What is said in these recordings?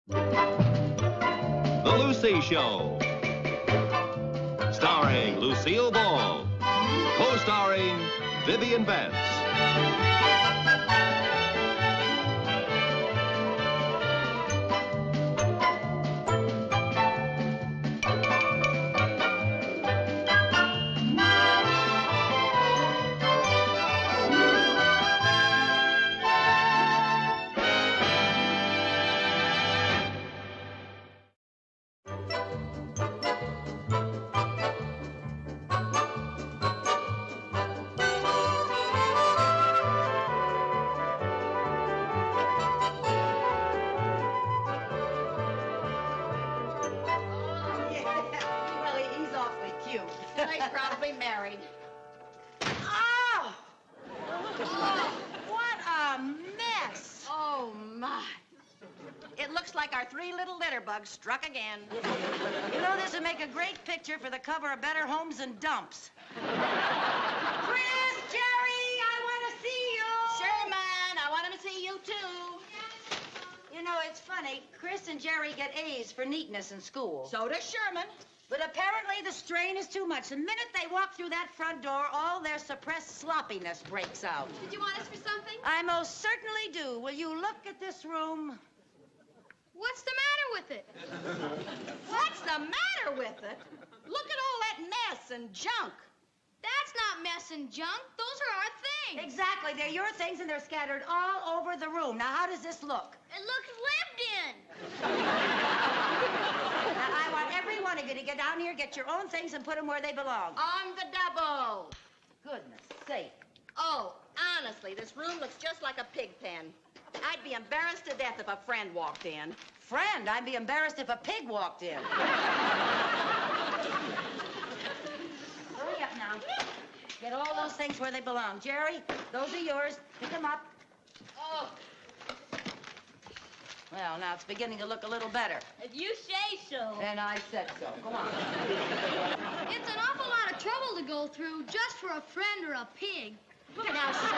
The Lucy Show. Starring Lucille Ball. Co-starring Vivian Vance. They're probably married. Oh! What a mess! Oh, my. It looks like our three little litter bugs struck again. You know, this would make a great picture for the cover of Better Homes and Dumps. Chris, Jerry, I want to see you! Sherman, I want him to see you, too. You know, it's funny. Chris and Jerry get A's for neatness in school. So does Sherman. But apparently the strain is too much. The minute they walk through that front door, all their suppressed sloppiness breaks out. Did you want us for something? I most certainly do. Will you look at this room? What's the matter with it? What's the matter with it? Look at all that mess and junk. That's not mess and junk. Those are our things. Exactly. They're your things, and they're scattered all over the room. Now, how does this look? It looks lived in. Now, I want every one of you to get down here, get your own things, and put them where they belong. On the double. Goodness sake. Oh, honestly, this room looks just like a pig pen. I'd be embarrassed to death if a friend walked in. Friend, I'd be embarrassed if a pig walked in. Hurry up now. Get all those things where they belong. Jerry, those are yours. Pick them up. Oh. Well, now it's beginning to look a little better. If you say so. And I said so. Go on. It's an awful lot of trouble to go through just for a friend or a pig. Look at now, sir.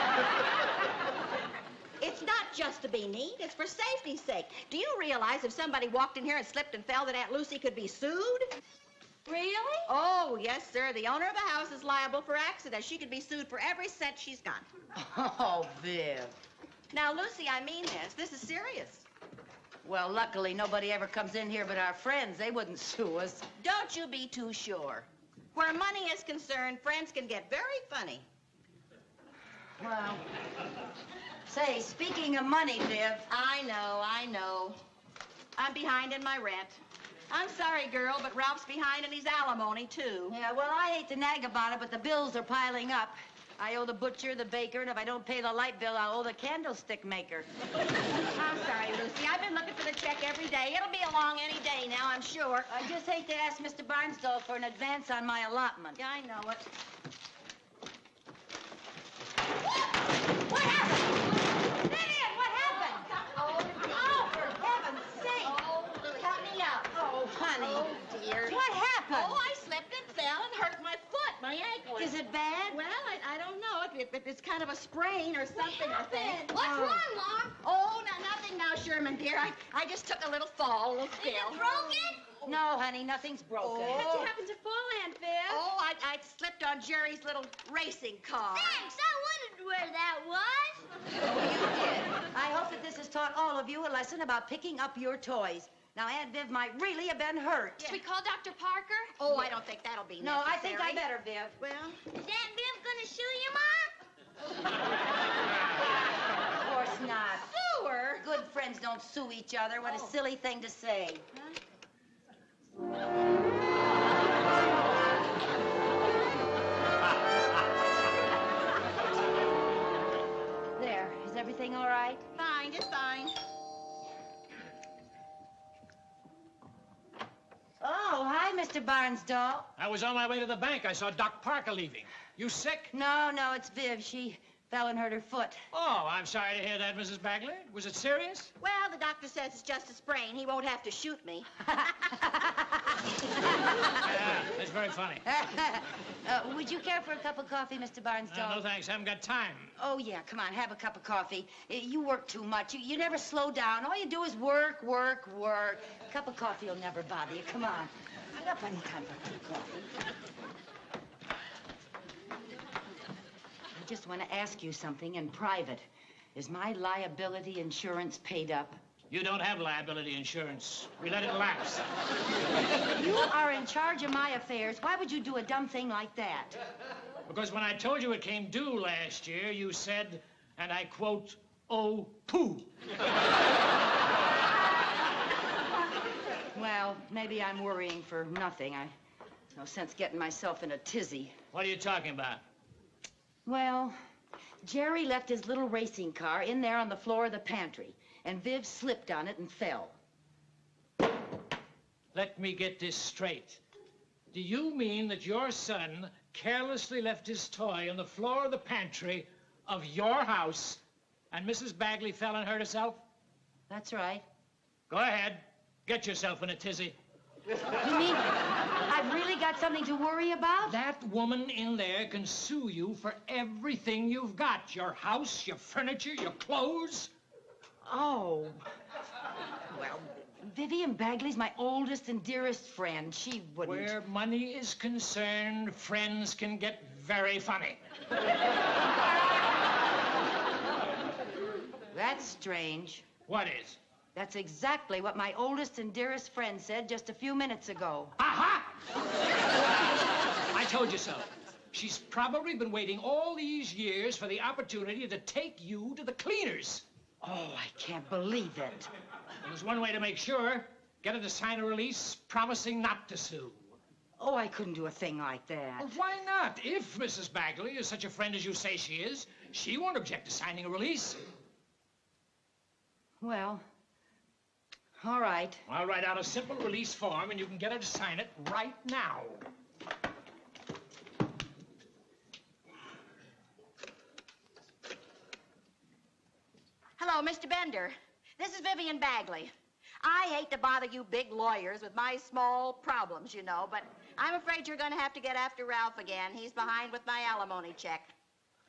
It's not just to be neat. It's for safety's sake. Do you realize if somebody walked in here and slipped and fell that Aunt Lucy could be sued? Really? Oh, yes, sir. The owner of a house is liable for accidents. She could be sued for every cent she's got. Oh, Viv. Now, Lucy, I mean this. This is serious. Well, luckily, nobody ever comes in here but our friends. They wouldn't sue us. Don't you be too sure. Where money is concerned, friends can get very funny. Well, say, speaking of money, Viv. I know. I'm behind in my rent. I'm sorry, girl, but Ralph's behind in his alimony, too. Yeah, well, I hate to nag about it, but the bills are piling up. I owe the butcher, the baker, and if I don't pay the light bill, I'll owe the candlestick maker. I'm sorry, Lucy. I've been looking for the check every day. It'll be along any day now, I'm sure. I just hate to ask Mr. Barnstall for an advance on my allotment. Yeah, I know it. What happened? Vivian, what happened? Oh, for heaven's sake. Oh, help me out. Oh, honey. Oh, dear. What happened? Oh, I slipped and fell and hurt my foot, my ankle. Is it bad? Well, I don't know. It's kind of a sprain or something, I think. What's wrong, Mom? Oh, no, nothing now, Sherman, dear. I just took a little fall, a little Is spill. it broken? No, honey, nothing's broken. Oh. How'd you happen to fall, Aunt Viv? Oh, I slipped on Jerry's little racing car. Thanks, I wondered where that was. Oh, you did. I hope that this has taught all of you a lesson about picking up your toys. Now, Aunt Viv might really have been hurt. Should we call Dr. Parker? Oh, I don't think that'll be No, I necessary. think I better, Viv. Well, Is Aunt Viv gonna sue you, Mom? Of course not. sue her. Good friends don't sue each other. What a silly thing to say. There. Is everything all right? Fine, just fine. Oh, hi, Mr. Barnsdall. I was on my way to the bank. I saw Doc Parker leaving. You sick? No, it's Viv. She fell and hurt her foot. Oh, I'm sorry to hear that, Mrs. Bagley. Was it serious? Well, the doctor says it's just a sprain. He won't have to shoot me. Yeah, that's very funny. Would you care for a cup of coffee, Mr. Barnsdall? No, thanks. I haven't got time. Oh, yeah, come on, have a cup of coffee. You work too much. You never slow down. All you do is work, work, work. A cup of coffee will never bother you. Come on. I got plenty of time for a cup of coffee. I just want to ask you something in private. Is my liability insurance paid up? You don't have liability insurance. We let it lapse. You are in charge of my affairs. Why would you do a dumb thing like that? Because when I told you it came due last year, you said, and I quote, "Oh, poo." Well, maybe I'm worrying for nothing. No sense getting myself in a tizzy. What are you talking about? Well, Jerry left his little racing car in there on the floor of the pantry, and Viv slipped on it and fell. Let me get this straight. Do you mean that your son carelessly left his toy on the floor of the pantry of your house, and Mrs. Bagley fell and hurt herself? That's right. Go ahead. Get yourself in a tizzy. You mean I've really got something to worry about? That woman in there can sue you for everything you've got. Your house, your furniture, your clothes. Oh. Well, Vivian Bagley's my oldest and dearest friend. She wouldn't. Where money is concerned, friends can get very funny. That's strange. What is? That's exactly what my oldest and dearest friend said just a few minutes ago. Aha! I told you so. She's probably been waiting all these years for the opportunity to take you to the cleaners. Oh, I can't believe it. Well, there's one way to make sure. Get her to sign a release promising not to sue. Oh, I couldn't do a thing like that. Well, why not? If Mrs. Bagley is such a friend as you say she is, she won't object to signing a release. Well, all right. I'll write out a simple release form, and you can get her to sign it right now. Hello, Mr. Bender. This is Vivian Bagley. I hate to bother you big lawyers with my small problems, you know, but I'm afraid you're going to have to get after Ralph again. He's behind with my alimony check.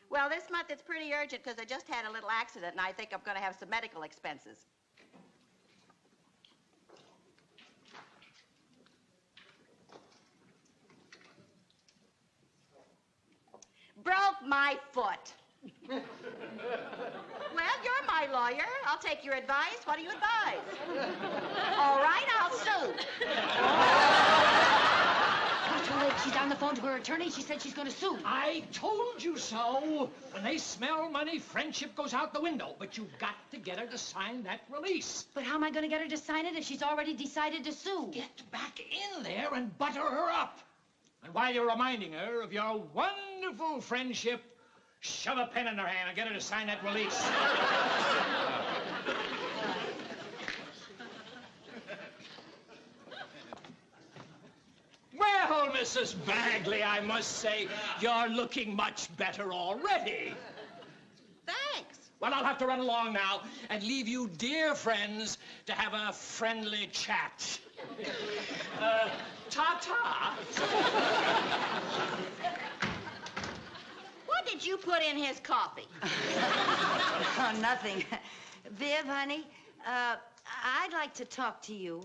Well, this month it's pretty urgent because I just had a little accident, and I think I'm going to have some medical expenses. Broke my foot. Well, you're my lawyer. I'll take your advice. What do you advise? All right, I'll sue. Too late. She's on the phone to her attorney. She said she's going to sue. I told you so. When they smell money, friendship goes out the window. But you've got to get her to sign that release. But how am I going to get her to sign it if she's already decided to sue? Get back in there and butter her up. And while you're reminding her of your wonderful friendship, shove a pen in her hand and get her to sign that release. Well, Mrs. Bagley, I must say, you're looking much better already. Thanks. Well, I'll have to run along now and leave you dear friends to have a friendly chat. Ta-ta. What did you put in his coffee? Oh, nothing. Viv, honey, I'd like to talk to you.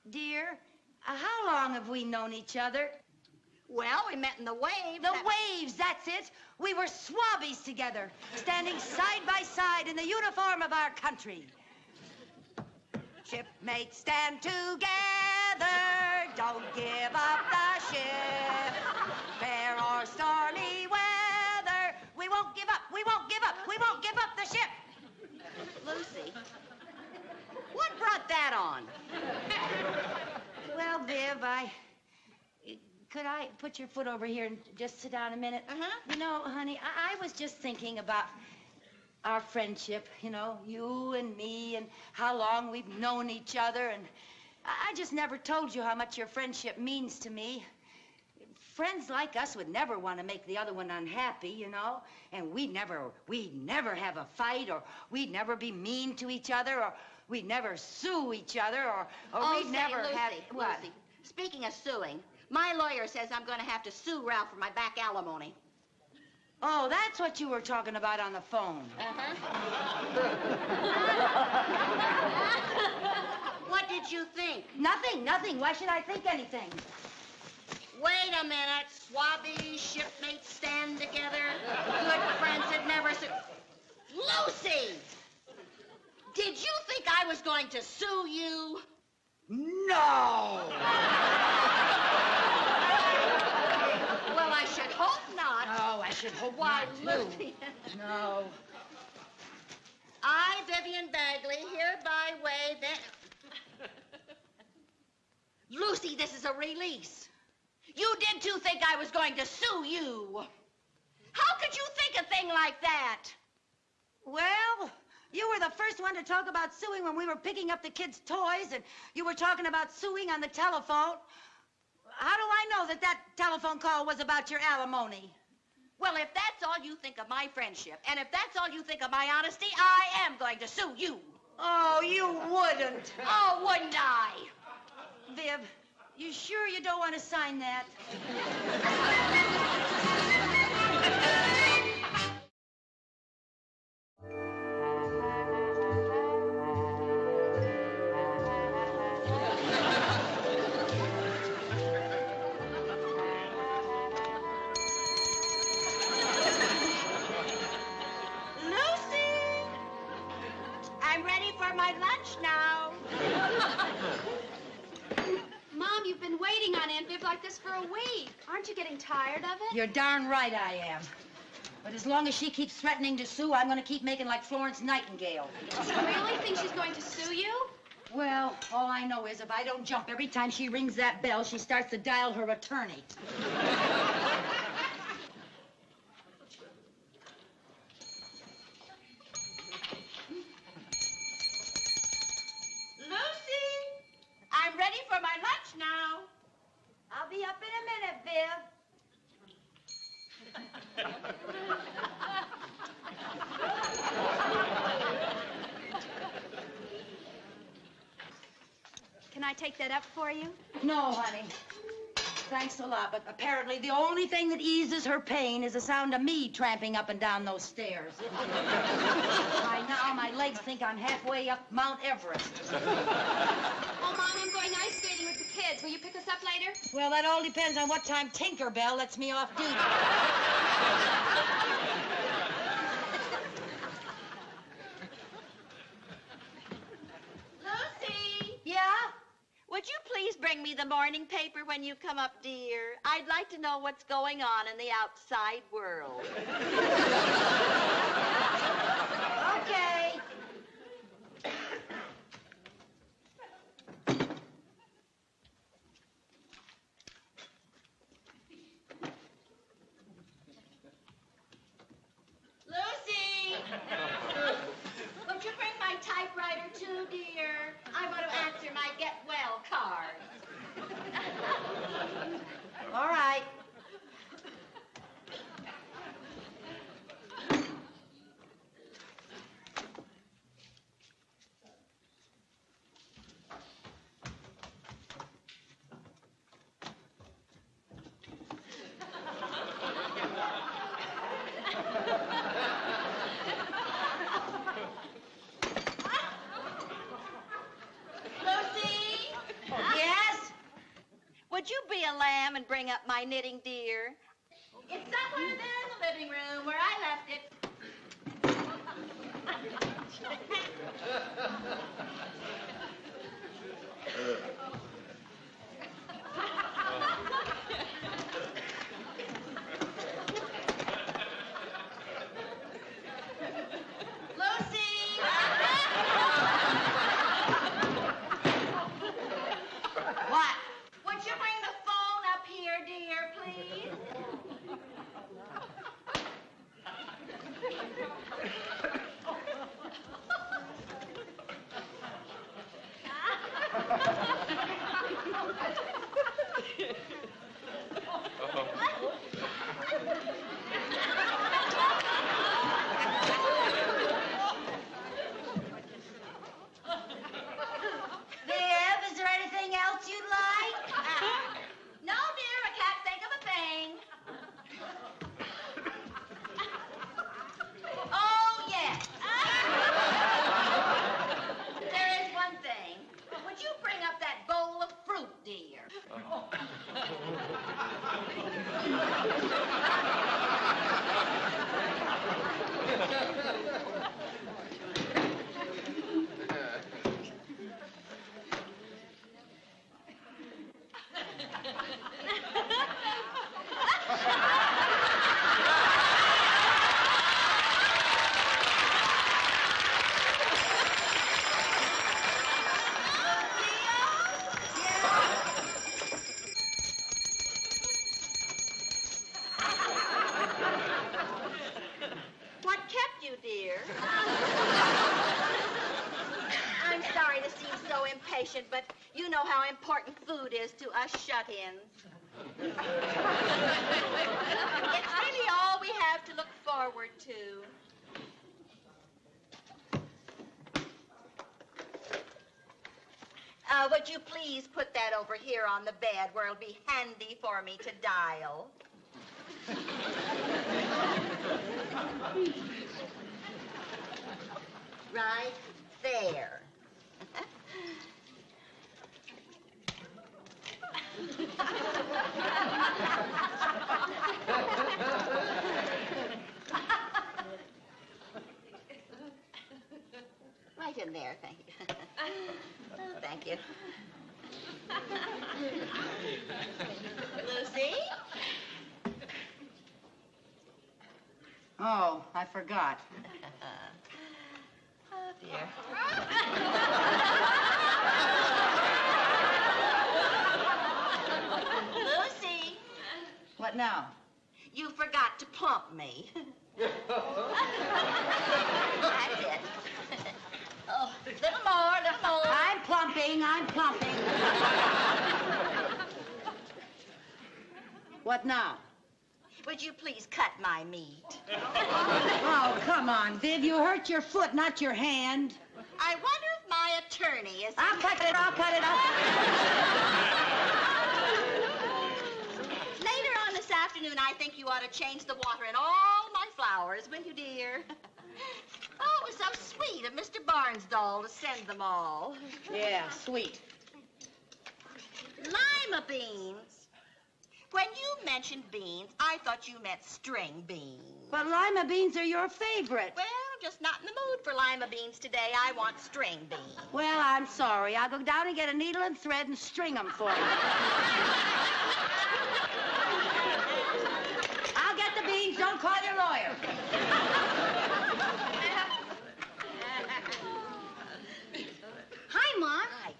Dear, how long have we known each other? Well, we met in the waves. The waves, that's it. We were swabbies together, standing side by side in the uniform of our country. Shipmates, stand together. Don't give up the ship. Fair or stormy weather. We won't give up. We won't give up. We won't give up the ship. Lucy, what brought that on? Well, Viv, could I put your foot over here and just sit down a minute? Uh-huh. You know, honey, I was just thinking about our friendship, you know, you and me, and how long we've known each other, and I just never told you how much your friendship means to me. friends like us would never want to make the other one unhappy, you know? And we'd never have a fight, or we'd never be mean to each other, or we'd never sue each other, or we'd never Lucy, have... What? Lucy, speaking of suing, my lawyer says I'm going to have to sue Ralph for my back alimony. Oh, that's what you were talking about on the phone. What did you think? Nothing. Why should I think anything? Wait a minute. Swabby shipmates stand together. Good friends that never Lucy! Did you think I was going to sue you? No! Well, I should hope not. Oh, I should hope Why, not, too. Lucy. No. I, Vivian Bagley, hereby waive that... Lucy, this is a release. You did, too, think I was going to sue you. How could you think a thing like that? Well, you were the first one to talk about suing when we were picking up the kids' toys, and you were talking about suing on the telephone. How do I know that that telephone call was about your alimony? Well, if that's all you think of my friendship, and if that's all you think of my honesty, I am going to sue you. Oh, you wouldn't. Oh, wouldn't I? Viv, you sure you don't want to sign that? I'm ready for my lunch now. Mom, you've been waiting on Aunt Viv like this for a week. Aren't you getting tired of it? You're darn right I am. But as long as she keeps threatening to sue, I'm going to keep making like Florence Nightingale. Do you really think she's going to sue you? Well, all I know is if I don't jump every time she rings that bell, she starts to dial her attorney. Lucy, I'm ready for my lunch now. I'll be up in a minute, Viv. Can I take that up for you? No, honey. Thanks a lot, but apparently the only thing that eases her pain is the sound of me tramping up and down those stairs. By now, my legs think I'm halfway up Mount Everest. Oh, Mom, I'm going ice skating with the kids. Will you pick us up later? Well, that all depends on what time Tinkerbell lets me off duty. Lucy, Yeah? would you please bring me the morning paper when you come up, dear? I'd like to know what's going on in the outside world. Okay. Lucy! Would you bring my typewriter too, dear? I want to answer my get well card. All right. Lucy! Yes? Would you be a lamb and bring up my knitting, dear? It's somewhere there in the living room where I left it. Lucy! What? Would you bring the phone up here, dear, please? What kept you, dear? I'm sorry to seem so impatient, but you know how important food is to us shut-ins. It's really all we have to look forward to. Would you please put that over here on the bed where it'll be handy for me to dial? Right there. Right in there, thank you. Oh, thank you. Lucy? Oh, I forgot. Oh, dear. Lucy, What now? you forgot to plump me. That's it. Oh, little more, little more. I'm plumping. What now? Would you please cut my meat? Oh, come on, Viv. You hurt your foot, not your hand. I wonder if my attorney is... I'll cut it. Later on this afternoon, I think you ought to change the water in all my flowers, will you, dear? Oh, it was so sweet of Mr. Barnsdall to send them all. Yeah, sweet. Lima beans. When you mentioned beans, I thought you meant string beans. But lima beans are your favorite. Well, I'm just not in the mood for lima beans today. I want string beans. Well, I'm sorry. I'll go down and get a needle and thread and string them for you. I'll get the beans. Don't call your lawyer. Hi, Mom. Hi.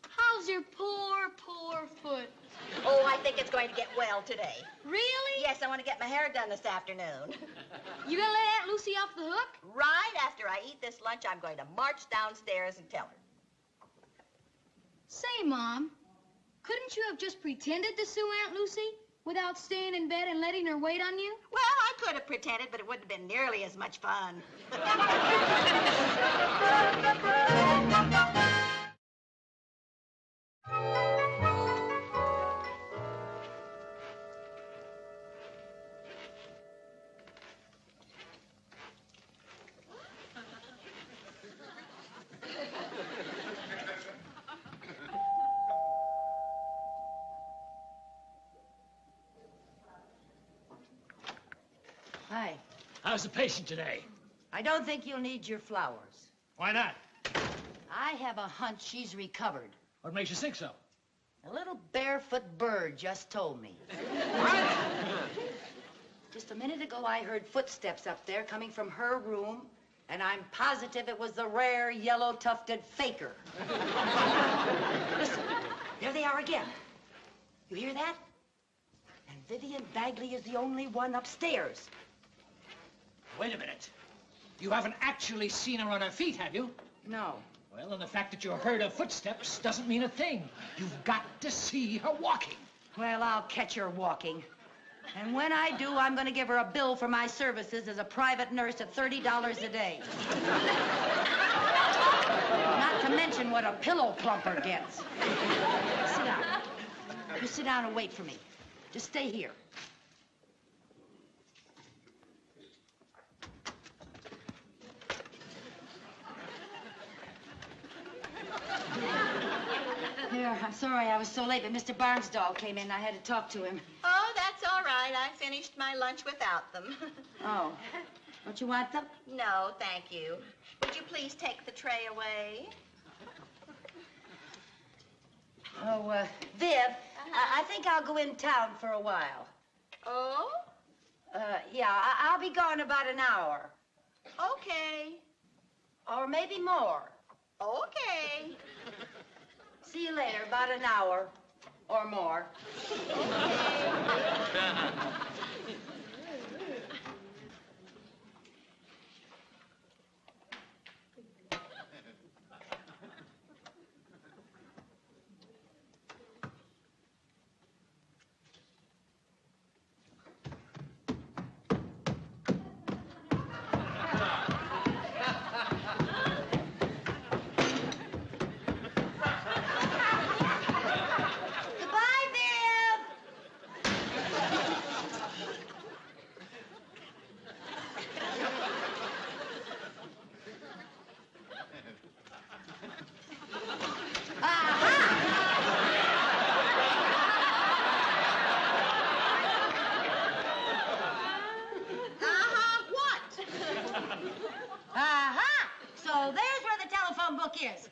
How's your poor, poor foot? Oh, I think it's going to get well today. Really? Yes, I want to get my hair done this afternoon. You gonna let Aunt Lucy off the hook? Right after I eat this lunch, I'm going to march downstairs and tell her. Say, Mom, couldn't you have just pretended to sue Aunt Lucy without staying in bed and letting her wait on you? Well, I could have pretended, but it wouldn't have been nearly as much fun. Hi. How's the patient today? I don't think you'll need your flowers. Why not? I have a hunch she's recovered. What makes you think so? A little barefoot bird just told me. Just a minute ago, I heard footsteps up there coming from her room, and I'm positive it was the rare yellow-tufted faker. Listen, there they are again. You hear that? And Vivian Bagley is the only one upstairs. Wait a minute. You haven't actually seen her on her feet, have you? No. Well, and the fact that you heard her footsteps doesn't mean a thing. You've got to see her walking. Well, I'll catch her walking. And when I do, I'm going to give her a bill for my services as a private nurse at $30 a day. Not to mention what a pillow plumper gets. Sit down. You sit down and wait for me. Just stay here. Here, I'm sorry I was so late, but Mr. Barnsdall came in. I had to talk to him. Oh, that's all right. I finished my lunch without them. Oh. Don't you want them? No, thank you. Would you please take the tray away? Oh, Viv, I think I'll go in town for a while. Oh? Yeah, I'll be gone about an hour. Okay. Or maybe more. Okay. See you later, about an hour or more. Is.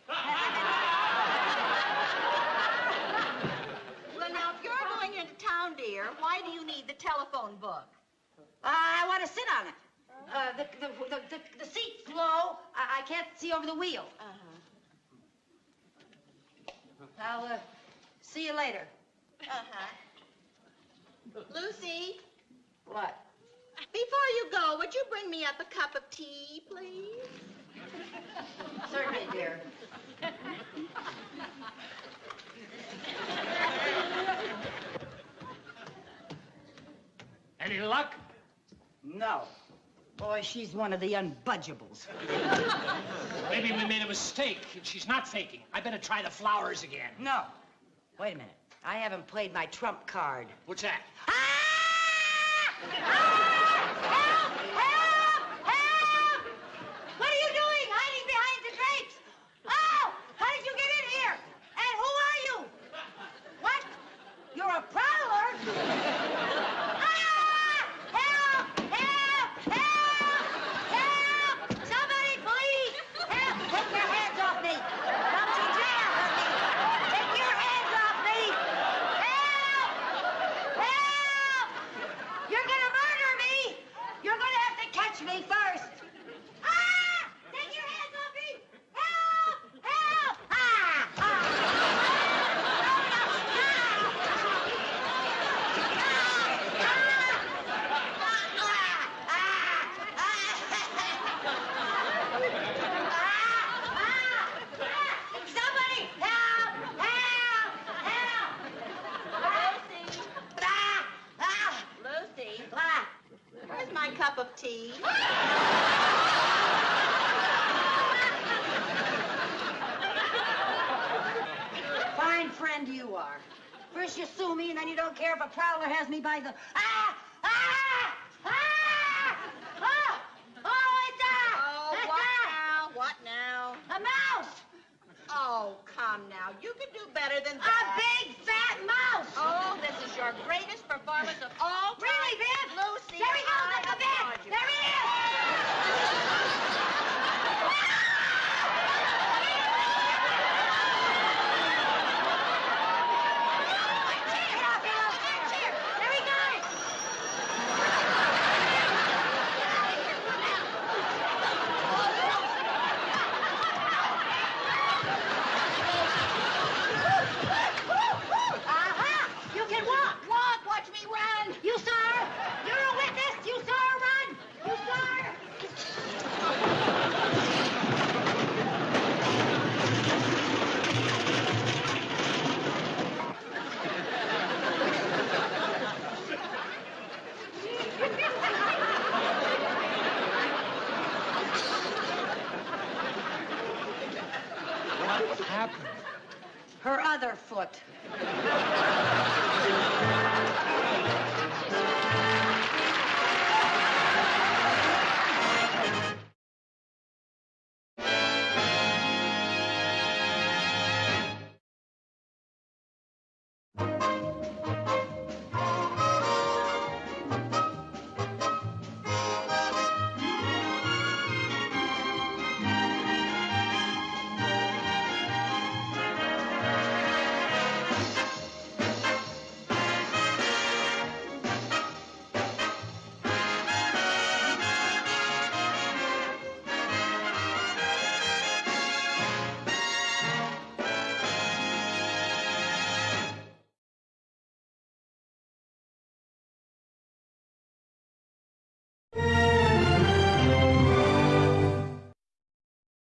Well, now, if you're going into town, dear, why do you need the telephone book? I want to sit on it. The seat's low. I can't see over the wheel. I'll see you later. Lucy? What? Before you go, would you bring me up a cup of tea, please? Certainly, dear. Any luck? No. Boy, she's one of the unbudgeables. Maybe we made a mistake and she's not faking. I better try the flowers again. No. Wait a minute. I haven't played my trump card. What's that? Ah! Ah! Help! Help! Help! What are you doing hiding behind the drapes? Oh! How did you get in here? And who are you? What? You're a prowler? Ah! Help! Help! Help! Help! Somebody, please! Help! Take your hands off me! Don't you dare hurt me! Take your hands off me! Help! Help! You're gonna murder me! You're gonna have to catch me first! Ah! Take your hands off me! Help! Help! Ah! Ah! Somebody help! Help! Help! Lucy? Ah! Ah! Lucy? Ah! Where's my cup of tea? Fine friend you are. First you sue me, and then you don't care if a prowler has me by the... Ah! Ah! Ah! Oh! Oh, it's Oh, what now? a mouse! Oh, come now. You could do better than A that. big fat mouse! Oh, this is your greatest performance of all time. Really, Viv? Lucy, There he goes I at the bed! applaud you. There he is! Get off here! There he goes! Aha! You can walk! Walk, watch me run. You saw her! You're a witness! You saw her run! You saw her! What happened? Her other foot.